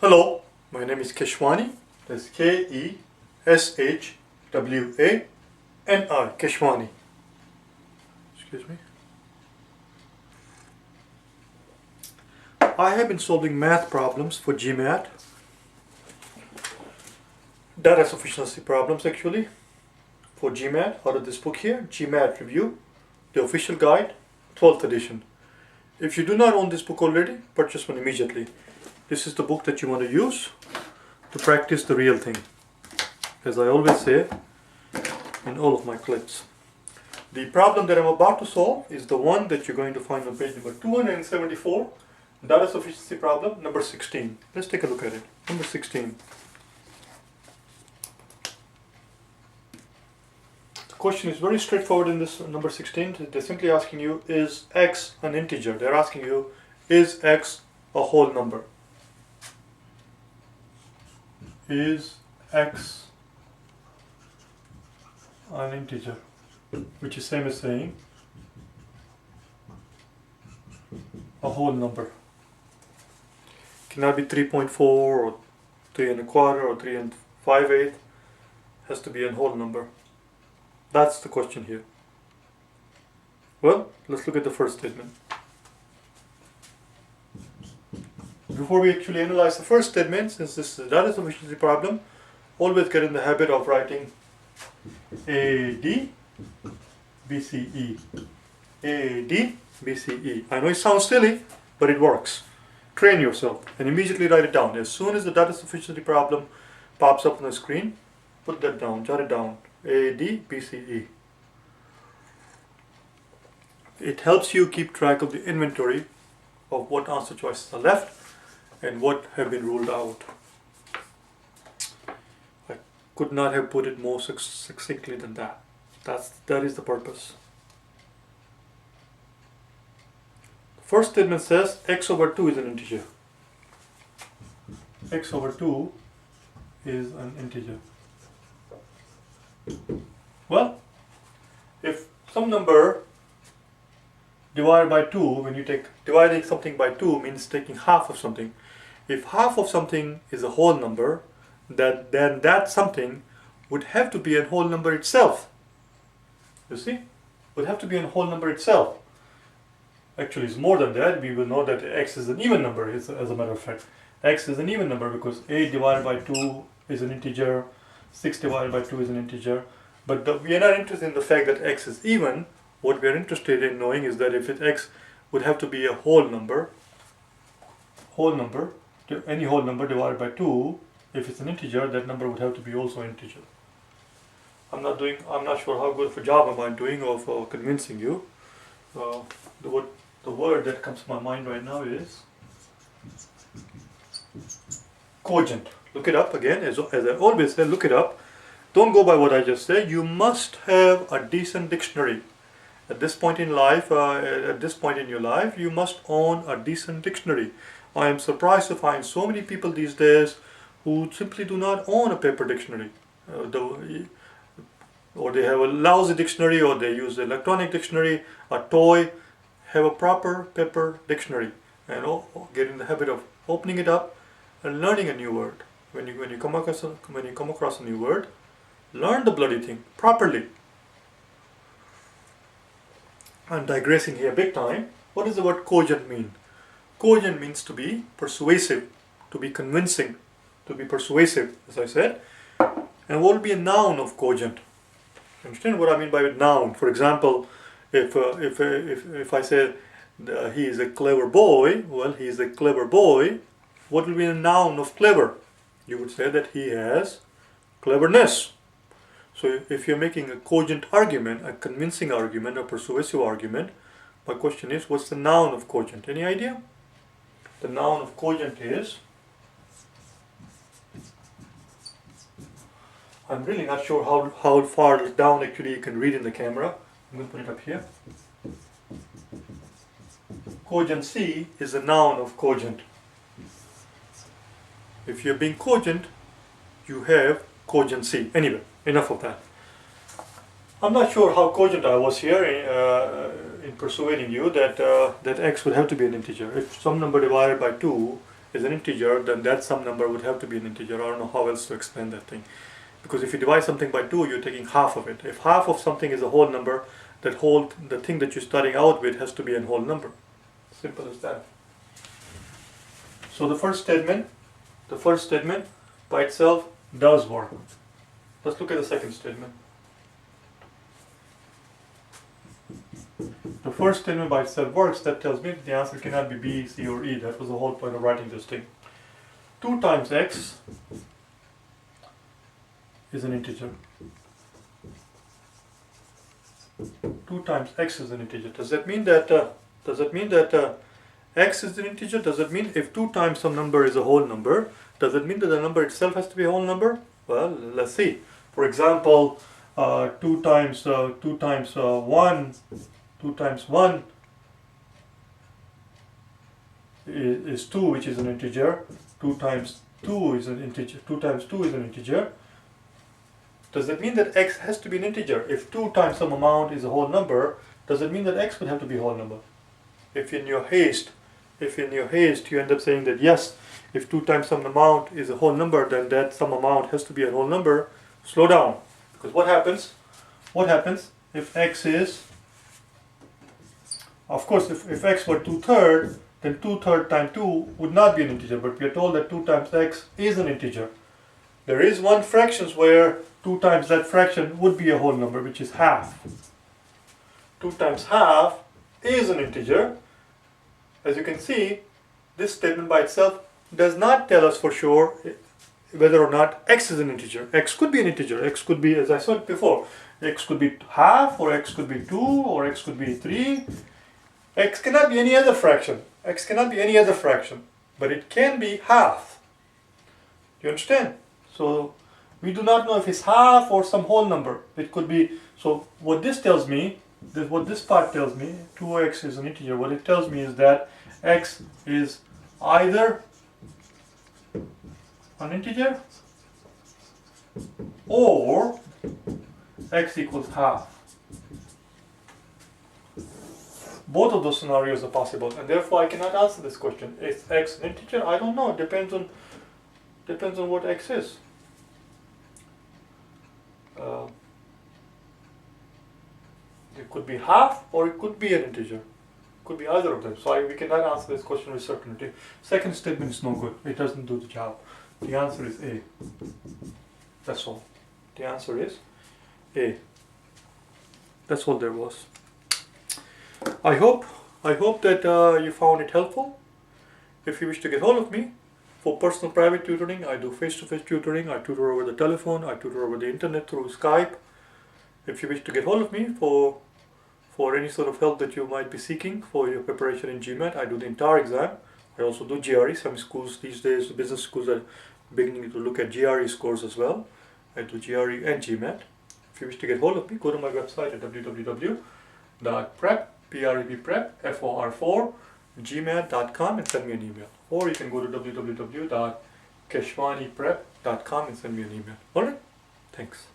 Hello, my name is Keshwani. That's Keshwani, Keshwani. Excuse me. I have been solving math problems for GMAT, data sufficiency problems actually, for GMAT out of this book here, GMAT Review, the official guide, 12th edition. If you do not own this book already, purchase one immediately. This is the book that you want to use to practice the real thing, as I always say in all of my clips. The problem that I'm about to solve is the one that you're going to find on page number 274, data sufficiency problem number 16. Let's take a look at it. Number 16. The question is very straightforward in this number 16. They're simply asking you, is x an integer? They're asking you, is x a whole number? Is x an integer? Which is same as saying a whole number. Cannot be 3.4 or 3 and a quarter or 3 and 5/8. Has to be a whole number. That's the question here. Well, let's look at the first statement. Before we actually analyze the first statement, since this is a data sufficiency problem, always get in the habit of writing AD, BCE. AD, BCE. I know it sounds silly, but it works. Train yourself and immediately write it down. As soon as the data sufficiency problem pops up on the screen, put that down, jot it down. AD, BCE. It helps you keep track of the inventory of what answer choices are left and what have been ruled out. I could not have put it more succinctly than that. That is the purpose. The first statement says x over 2 is an integer. X over 2 is an integer. Well, if some number divided by 2, when you take dividing something by 2 means taking half of something. If half of something is a whole number, then that something would have to be a whole number itself. You see? Would have to be a whole number itself. Actually, it's more than that. We will know that x is an even number, as a matter of fact. X is an even number because 8 divided by 2 is an integer, 6 divided by 2 is an integer. But we are not interested in the fact that x is even. What we are interested in knowing is that if x would have to be a whole number, any whole number divided by 2, if it's an integer, that number would have to be also an integer. I'm not sure how good of a job am I doing of convincing you. The word that comes to my mind right now is cogent. Look it up again, as I always say, look it up. Don't go by what I just said. You must have a decent dictionary. At this point in life, at this point in your life, you must own a decent dictionary. I am surprised to find so many people these days who simply do not own a paper dictionary. Or they have a lousy dictionary, or they use the electronic dictionary, a toy. Have a proper paper dictionary and get in the habit of opening it up and learning a new word. When you come across a new word, learn the bloody thing properly. I'm digressing here big time. What does the word cogent mean? Cogent means to be persuasive, to be convincing, to be persuasive, as I said. And what will be a noun of cogent? Understand what I mean by a noun? For example, if I say he is a clever boy, well, he is a clever boy. What will be a noun of clever? You would say that he has cleverness. So if you're making a cogent argument, a convincing argument, a persuasive argument, my question is, what's the noun of cogent? Any idea? The noun of cogent is, I'm really not sure how far down actually you can read in the camera. I'm going to put it up here. Cogency is a noun of cogent. If you're being cogent, you have cogency. Anyway, enough of that. I'm not sure how cogent I was here in persuading you that that x would have to be an integer. If some number divided by 2 is an integer, then that some number would have to be an integer. I don't know how else to explain that thing. Because if you divide something by 2, you're taking half of it. If half of something is a whole number, the thing that you're starting out with has to be a whole number. Simple as that. So the first statement by itself does work. Let's look at the second statement. The first statement by itself works. That tells me that the answer cannot be B, C, or E. That was the whole point of writing this thing. 2 times x is an integer. 2 times x is an integer. Does that mean that x is an integer? Does it mean if 2 times some number is a whole number, does it mean that the number itself has to be a whole number? Well, let's see. For example, 2 times 1 is 2, which is an integer. 2 times 2 is an integer. 2 times 2 is an integer. Does it mean that x has to be an integer? If 2 times some amount is a whole number, does it mean that x would have to be a whole number? If in your haste you end up saying that yes, if 2 times some amount is a whole number, then that some amount has to be a whole number, slow down. Because what happens if x is, of course, if x were 2/3, then 2/3 times 2 would not be an integer, but we are told that 2 times x is an integer. There is one fraction where 2 times that fraction would be a whole number, which is half. 2 times half is an integer. As you can see, this statement by itself does not tell us for sure whether or not x is an integer. X could be an integer. X could be, as I said before, x could be half, or x could be 2, or x could be 3. X cannot be any other fraction. X cannot be any other fraction, but it can be half. Do you understand? So we do not know if it's half or some whole number. It could be. So what this tells me, what this part tells me, 2x is an integer. What it tells me is that x is either an integer or x equals half. Both of those scenarios are possible, and therefore I cannot answer this question. Is x an integer? I don't know. It depends on what x is. It could be half, or it could be an integer. It could be either of them. So we cannot answer this question with certainty. Second statement is no good. It doesn't do the job. The answer is A. That's all. The answer is A. That's all there was. I hope that you found it helpful. If you wish to get hold of me for personal private tutoring, I do face-to-face tutoring. I tutor over the telephone. I tutor over the internet through Skype. If you wish to get hold of me for any sort of help that you might be seeking for your preparation in GMAT, I do the entire exam. I also do GRE. Some schools these days, the business schools, are beginning to look at GRE scores as well. I do GRE and GMAT. If you wish to get hold of me, go to my website at www.prep.gmat.com and send me an email. Or you can go to www.keshwaniprep.com and send me an email. Alright? Thanks.